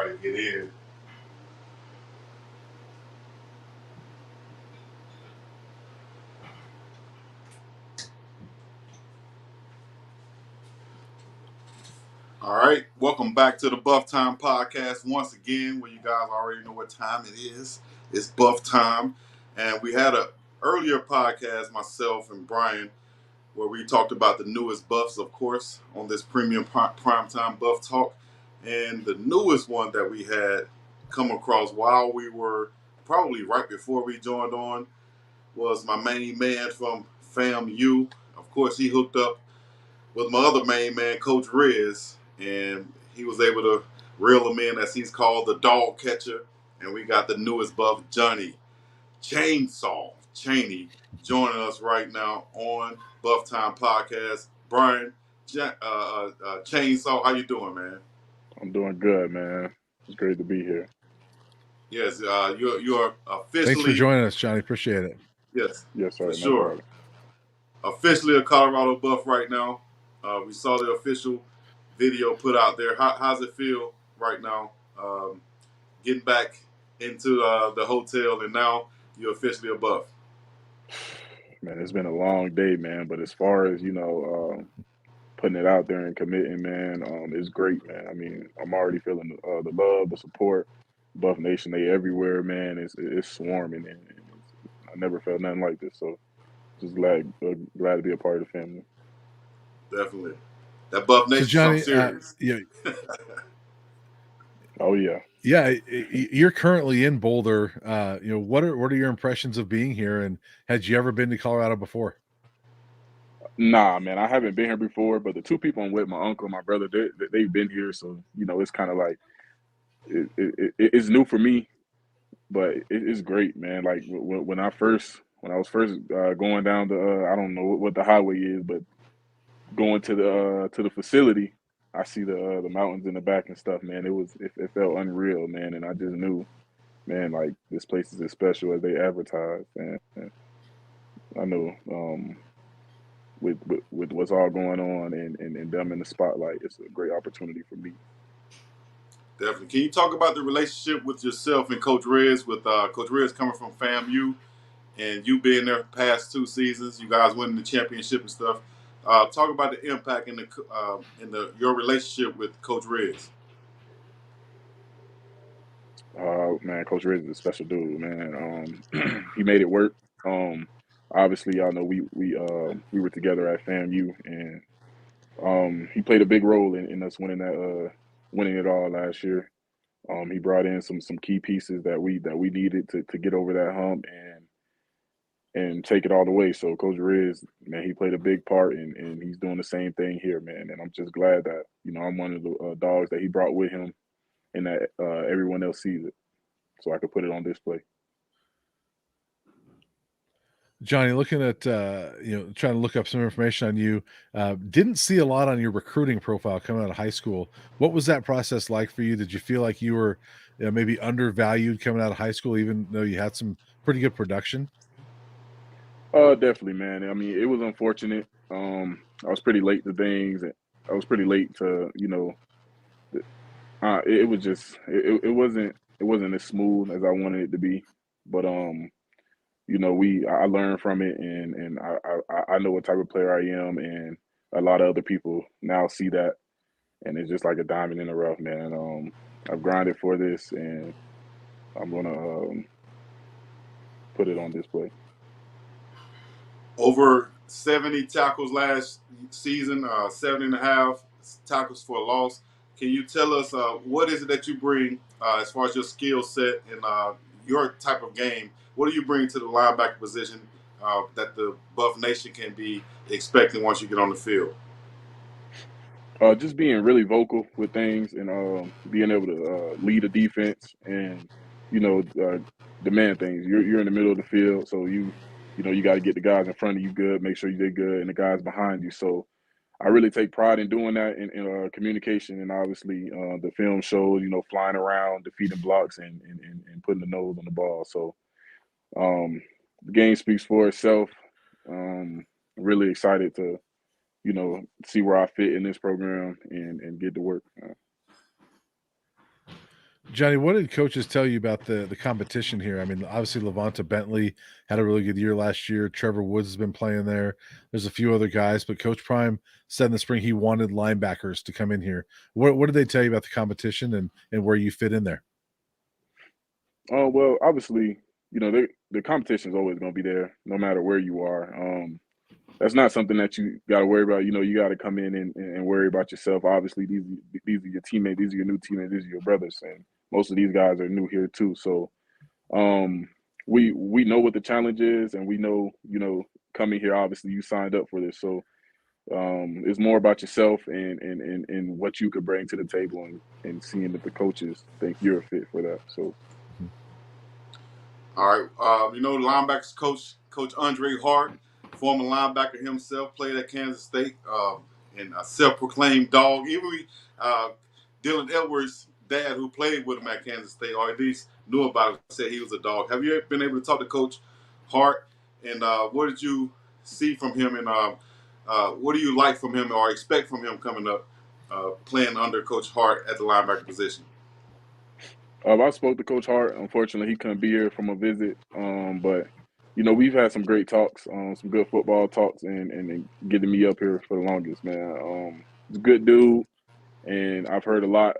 everybody get in. All right, welcome back to the Buff Time podcast once again, where you guys already know what time it is. It's Buff Time, and we had a earlier podcast, myself and Brian, where we talked about the newest buffs, of course, on this premium primetime buff talk. And the newest one that we had come across while we were probably right before we joined on was my main man from FAMU. Of course, he hooked up with my other main man, Coach Riz, and he was able to reel him in, as he's called, the dog catcher. And we got the newest buff, Johnny Chainsaw Chaney, joining us right now on Buff Time Podcast. Brian, Chainsaw, how you doing, man? I'm doing good, man. It's great to be here. Yes, you're officially. Thanks for joining us, Johnny. Appreciate it. Yes, Yes, for sir. No sure. problem. Officially a Colorado buff right now. We saw the official video put out there. How's it feel right now? Getting back into the hotel, and now you're officially a buff. Man, it's been a long day, man. But as far as putting it out there and committing, man, it's great, man. I mean, I'm already feeling the love, the support. Buff Nation, they everywhere, man. It's swarming, and I never felt nothing like this. So just glad to be a part of the family. Definitely. That Buff Nation, So, Johnny, serious. Oh yeah. Yeah, you're currently in Boulder. What are your impressions of being here? And had you ever been to Colorado before? Nah, man, I haven't been here before. But the two people I'm with, my uncle and my brother, they've been here. So it's kind of like it's new for me, but it's great, man. Like when I was first going down the I don't know what the highway is, but going to the facility, I see the mountains in the back and stuff, man. It felt unreal, man, and I just knew, man, like this place is as special as they advertise, and I know with what's all going on and them in the spotlight, it's a great opportunity for me. Definitely. Can you talk about the relationship with yourself and Coach Riz? With Coach Riz coming from FAMU, and you being there past 2 seasons, you guys winning the championship and stuff. Talk about the impact in your relationship with Coach Riz. Man, Coach Riz is a special dude, man. He made it work. Obviously, y'all know we were together at FAMU, and he played a big role in us winning it all last year. He brought in some key pieces that we needed to get over that hump and take it all the way. So Coach Riz, man, he played a big part, and he's doing the same thing here, man. And I'm just glad that I'm one of the dogs that he brought with him, and that everyone else sees it, so I could put it on display. Johnny, looking at trying to look up some information on you, didn't see a lot on your recruiting profile coming out of high school. What was that process like for you? Did you feel like you were maybe undervalued coming out of high school, even though you had some pretty good production? Definitely, man. I mean, it was unfortunate. I was pretty late to things. I was pretty late to, it was just, it wasn't as smooth as I wanted it to be. But, I learned from it, and I know what type of player I am, and a lot of other people now see that, and it's just like a diamond in the rough, man. I've grinded for this, and I'm gonna put it on display. Over 70 tackles last season, 70.5 tackles for a loss. Can you tell us what is it that you bring as far as your skill set and your type of game? What do you bring to the linebacker position that the Buff Nation can be expecting once you get on the field? Just being really vocal with things, and being able to lead a defense, and demand things. You're in the middle of the field, so you got to get the guys in front of you good, make sure you did good, and the guys behind you. So I really take pride in doing that in communication, and obviously the film shows flying around, defeating blocks, and putting the nose on the ball. So the game speaks for itself. Really excited to see where I fit in this program and get to work. Johnny, what did coaches tell you about the competition here? I mean, obviously Levanta Bentley had a really good year last year. Trevor Woods has been playing there. There's a few other guys, but Coach Prime said in the spring he wanted linebackers to come in here. What did they tell you about the competition and where you fit in there? Oh well, obviously, the competition is always going to be there, no matter where you are. That's not something that you got to worry about. You got to come in and worry about yourself. Obviously, these are your teammates. These are your new teammates. These are your brothers, and most of these guys are new here too. So, um, we know what the challenge is, and we know, coming here. Obviously, you signed up for this, so it's more about yourself and what you could bring to the table, and seeing if the coaches think you're a fit for that. So. All right. Linebackers Coach Andre Hart, former linebacker himself, played at Kansas State, and a self-proclaimed dog. Even Dylan Edwards' dad, who played with him at Kansas State, or at least knew about him, said he was a dog. Have you been able to talk to Coach Hart? And what did you see from him? And what do you like from him or expect from him coming up, playing under Coach Hart at the linebacker position? I spoke to Coach Hart. Unfortunately, he couldn't be here from a visit. But we've had some great talks, some good football talks, and getting me up here for the longest, man. He's a good dude, and I've heard a lot.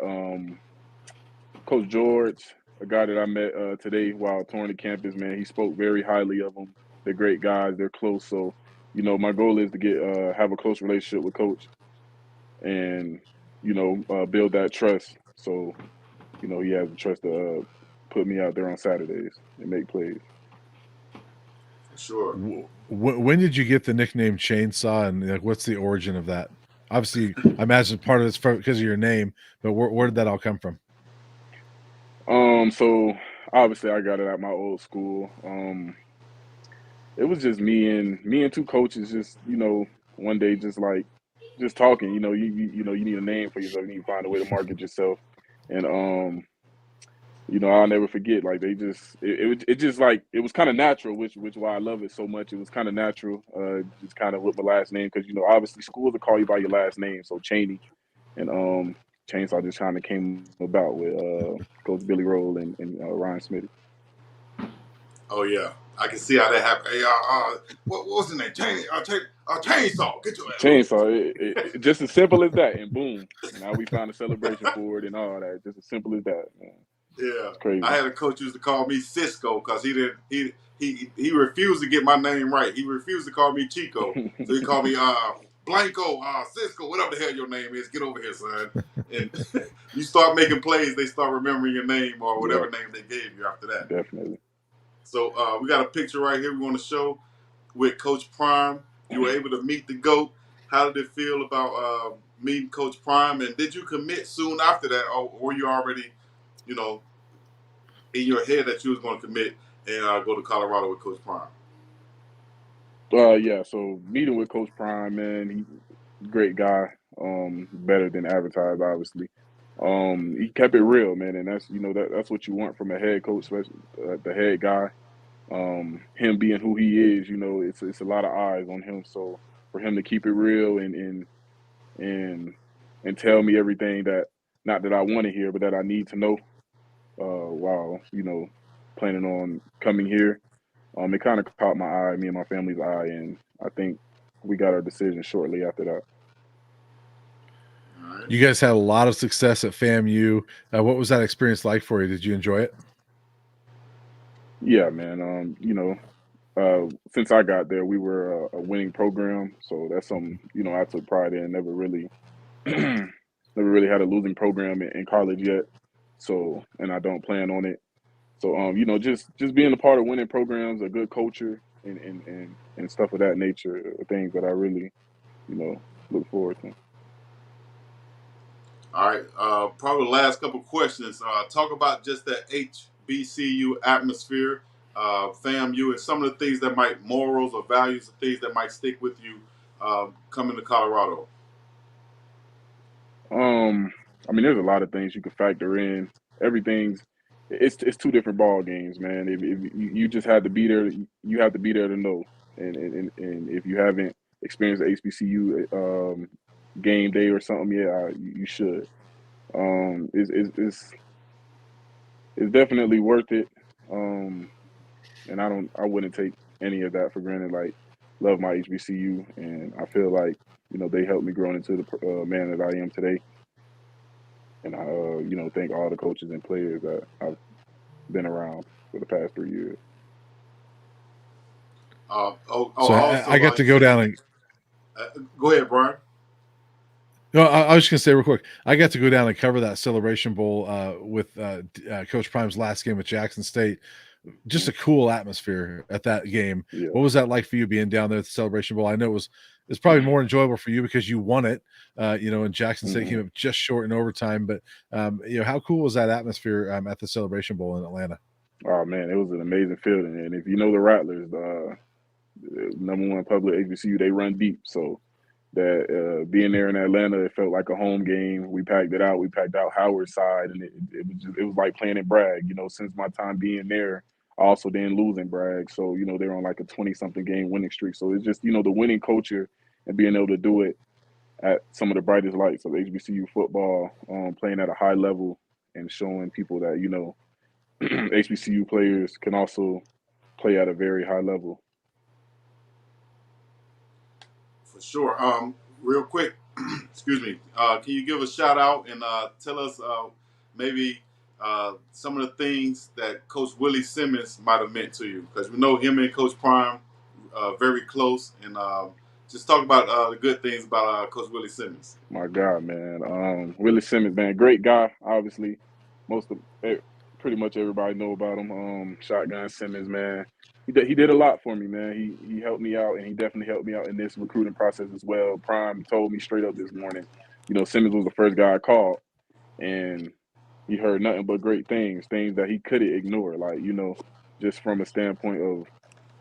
Coach George, a guy that I met today while touring the campus, man, he spoke very highly of them. They're great guys. They're close. So, my goal is to get have a close relationship with Coach, and build that trust. So he has the trust to put me out there on Saturdays and make plays. Sure. When did you get the nickname Chainsaw, and like, what's the origin of that? Obviously, I imagine part of it's because of your name, but where did that all come from? So obviously I got it at my old school. It was just me and two coaches, just one day, just talking. You need a name for yourself. You need to find a way to market yourself, and I'll never forget. Like they just it just like it was kind of natural, which why I love it so much. It was kind of natural, just kind of with my last name, because obviously schools will call you by your last name, so Chaney, and Chainsaw just kind of came about with Coach Billy Roll and Ryan Smitty. Oh yeah, I can see how that happened. Hey, what's his name? Chainsaw. Get your ass over here. Chainsaw, just as simple as that, and boom, now we found a celebration for it and all that. Just as simple as that, man. Yeah, It's crazy. I had a coach used to call me Cisco because he refused to get my name right. He refused to call me Chico, so he called me Blanco, Cisco, whatever the hell your name is. Get over here, son. And you start making plays, they start remembering your name or whatever Yep, name they gave you after that. definitely. So we got a picture right here we want to show with Coach Prime. You were able to meet the GOAT. How did it feel about meeting Coach Prime? And did you commit soon after that, or were you already, you know, in your head that you was going to commit and go to Colorado with Coach Prime? Yeah. So meeting with Coach Prime, man, he great guy. Better than advertised, obviously. He kept it real, man, and that's what you want from a head coach, especially the head guy. Him being who he is, it's a lot of eyes on him. So for him to keep it real and and tell me everything that, not that I want to hear, but that I need to know, while planning on coming here. It kind of caught my eye, me and my family's eye, and I think we got our decision shortly after that. All right. You guys had a lot of success at FAMU. What was that experience like for you? Did you enjoy it? Yeah, man. Since I got there, we were a winning program, so that's something I took pride in. Never really, never really had a losing program in college yet. So, and I don't plan on it. So, just being a part of winning programs, a good culture, and stuff of that nature, are things that I really, look forward to. All right. Probably the last couple questions. Talk about just that HBCU atmosphere, FAMU, and some of the things that might, morals or values, or things that might stick with you coming to Colorado. Um, I mean, there's a lot of things you can factor in. Everything's it's two different ball games, man. If you just have to be there, you have to be there to know. And if you haven't experienced the HBCU game day or something, yeah, you should. It's it's definitely worth it. And I wouldn't take any of that for granted. Like, love my HBCU, and I feel like they helped me grow into the man that I am today. And I thank all the coaches and players that I've been around for the past 3 years. So I Also, got to go down and go ahead, Brian. no, I was just gonna say real quick. I got to go down and cover that Celebration Bowl with Coach Prime's last game with Jackson State. Just Mm, a cool atmosphere at that game. yeah. What was that like for you being down there at the Celebration Bowl? I know it's probably more enjoyable for you because you won it. And Jackson State Hmm. came up just short in overtime. But how cool was that atmosphere at the Celebration Bowl in Atlanta? Oh man, it was an amazing feeling. And if you know the Rattlers, the #1 public HBCU, they run deep. So that being there in Atlanta, it felt like a home game. We packed it out. We packed out Howard side, and it was like playing in Bragg. Since my time being there, I also didn't lose in Bragg. So they're on like a 20-something game winning streak. So it's just the winning culture and being able to do it at some of the brightest lights of HBCU football, playing at a high level and showing people that HBCU players can also play at a very high level. For sure. Real quick, excuse me. Can you give a shout out and tell us maybe some of the things that Coach Willie Simmons might have meant to you? Because we know him and Coach Prime very close, and just talk about the good things about Coach Willie Simmons. My God, man. Willie Simmons, man, great guy. Obviously, most of pretty much everybody know about him. Shotgun Simmons, man. He did a lot for me, man. He helped me out, and he definitely helped me out in this recruiting process as well. Prime told me straight up this morning, Simmons was the first guy I called, and he heard nothing but great things that he couldn't ignore. Like just from a standpoint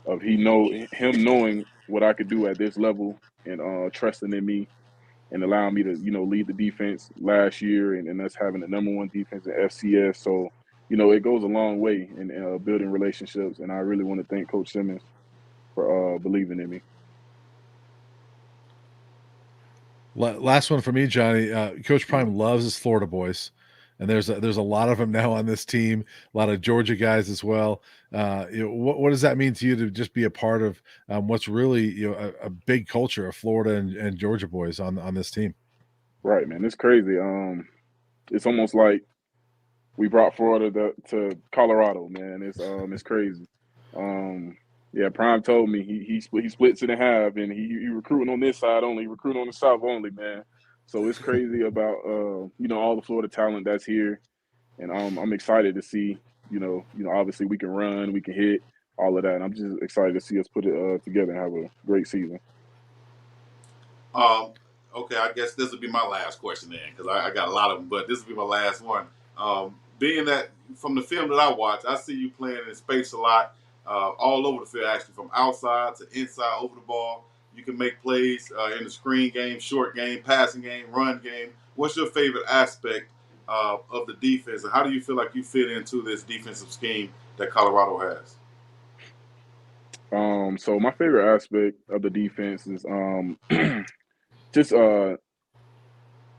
of him knowing what I could do at this level and trusting in me and allowing me to, lead the defense last year and us having the #1 defense in FCS. So, it goes a long way in building relationships. And I really want to thank Coach Simmons for believing in me. Last one for me, Johnny. Coach Prime loves his Florida boys, and there's a lot of them now on this team. A lot of Georgia guys as well. What does that mean to you to just be a part of what's really a big culture of Florida and Georgia boys on this team? Right, man. It's crazy. It's almost like we brought Florida to Colorado, man. It's crazy. Um, yeah, Prime told me he splits it in half, and he recruiting on this side only, recruiting on the south only, man. So it's crazy about all the Florida talent that's here, and I'm excited to see obviously we can run, we can hit, all of that. And I'm just excited to see us put it together and have a great season. Um, okay, I guess this will be my last question then, because I got a lot of them, but this will be my last one. Being that from the film that I watch, I see you playing in space a lot, all over the field, actually, from outside to inside, over the ball. You can make plays in the screen game, short game, passing game, run game. What's your favorite aspect of the defense, and how do you feel like you fit into this defensive scheme that Colorado has? So my favorite aspect of the defense is just and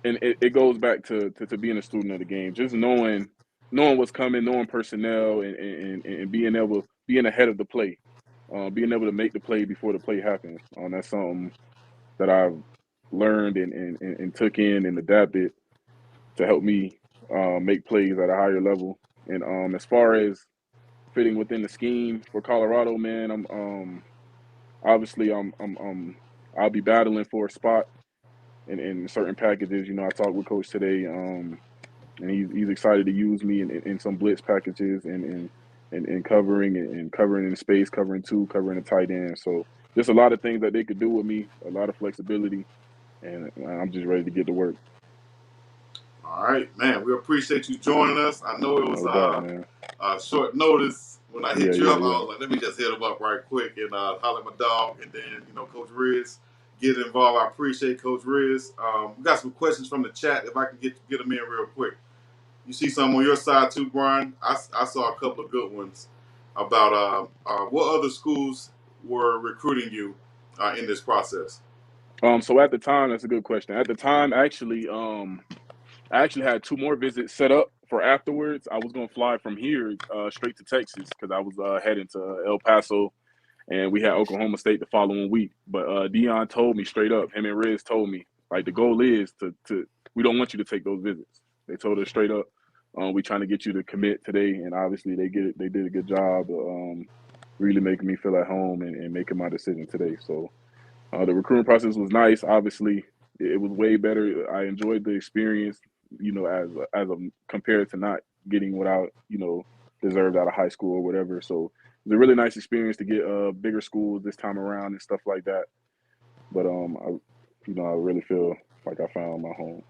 it goes back to being a student of the game, just knowing what's coming, knowing personnel, and being ahead of the play, being able to make the play before the play happens. That's something that I've learned and took in and adapted to help me make plays at a higher level. And as far as fitting within the scheme for Colorado, man, I'll be battling for a spot in certain packages. I talked with Coach today, and he's excited to use me in some blitz packages and covering in space, covering two, covering a tight end. So just a lot of things that they could do with me, a lot of flexibility, and I'm just ready to get to work. All right, man. We appreciate you joining us. I know it was No doubt, man. short notice. When I Yeah, hit you yeah, up, I yeah. was like, let me just hit him up right quick and holler at my dog. And then, Coach Riz get involved. I appreciate Coach Riz. We got some questions from the chat. If I can get them in real quick. You see some on your side too, Brian? I saw a couple of good ones about what other schools were recruiting you in this process. So at the time, that's a good question. At the time, actually, I actually had two more visits set up for afterwards, I was gonna fly from here straight to Texas because I was heading to El Paso, and we had Oklahoma State the following week. But Dion told me straight up, him and Riz told me, like, the goal is to we don't want you to take those visits. They told us straight up, we trying to get you to commit today, and obviously they did a good job of really making me feel at home and making my decision today. So the recruiting process was nice. Obviously, it was way better. I enjoyed the experience, as a compared to not getting what I, deserved out of high school or whatever. So it was a really nice experience to get bigger schools this time around and stuff like that. But I really feel like I found my home.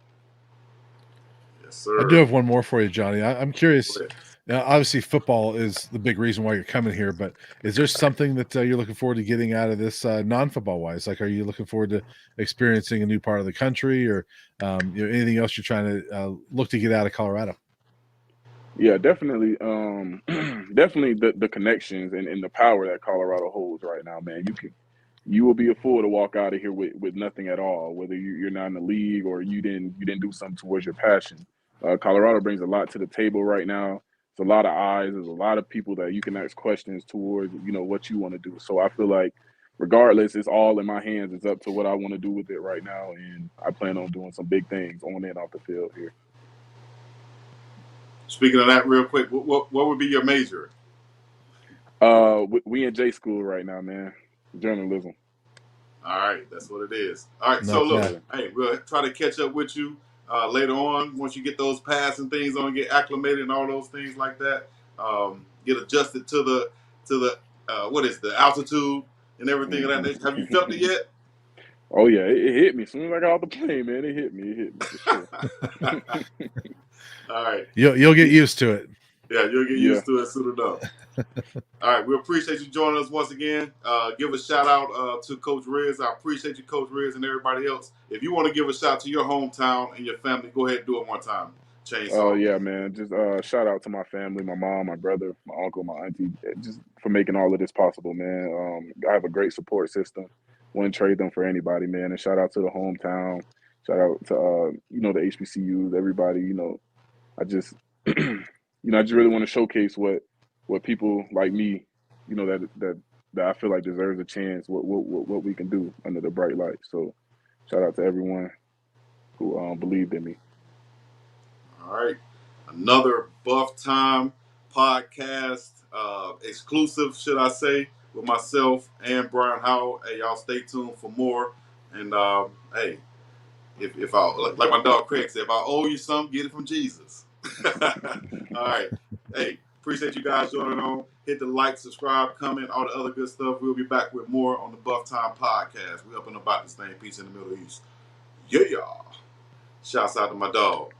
Yes, sir. I do have one more for you, Johnny. I'm curious. Go ahead. Now, obviously, football is the big reason why you're coming here. But is there something that you're looking forward to getting out of this non-football wise? Like, are you looking forward to experiencing a new part of the country, or anything else you're trying to look to get out of Colorado? Yeah, definitely. Definitely the connections and the power that Colorado holds right now, man. You will be a fool to walk out of here with nothing at all, whether you're not in the league or you didn't do something towards your passion. Colorado brings a lot to the table right now. It's a lot of eyes. There's a lot of people that you can ask questions towards, what you want to do. So I feel like regardless, it's all in my hands. It's up to what I want to do with it right now, and I plan on doing some big things on and off the field here. Speaking of that, real quick, what would be your major? We in J school right now, man. Journalism. All right, that's what it is. All right, so Not look, bad. hey, we'll try to catch up with you later on once you get those pads and things on, get acclimated and all those things like that. Get adjusted to the what is the altitude and everything of that nature. Have you felt it yet? Oh yeah, it hit me as soon as I got off the plane, man. It hit me for sure. All right. You'll get used to it. Yeah, you'll get Yeah. used to it soon enough. All right, we appreciate you joining us once again. Give a shout out to Coach Riz. I appreciate you, Coach Riz, and everybody else. If you want to give a shout to your hometown and your family, go ahead and do it one time. Chainsaw. Yeah, man. Just shout out to my family, my mom, my brother, my uncle, my auntie, just for making all of this possible, man. I have a great support system. Wouldn't trade them for anybody, man. And shout out to the hometown. Shout out to the HBCUs, everybody. I just I just really want to showcase what people like me, that I feel like deserves a chance. What we can do under the bright light. So shout out to everyone who believed in me. All right. Another Buff Time podcast, exclusive, should I say, with myself and Brian Howell. Hey, y'all stay tuned for more. And hey, if I, like my dog Craig said, if I owe you something, get it from Jesus. All right. Hey, appreciate you guys joining on. Hit the like, subscribe, comment, all the other good stuff. We'll be back with more on the Buff Time podcast. We up and about this thing. Peace in the Middle East. Yeah. Shouts out to my dog.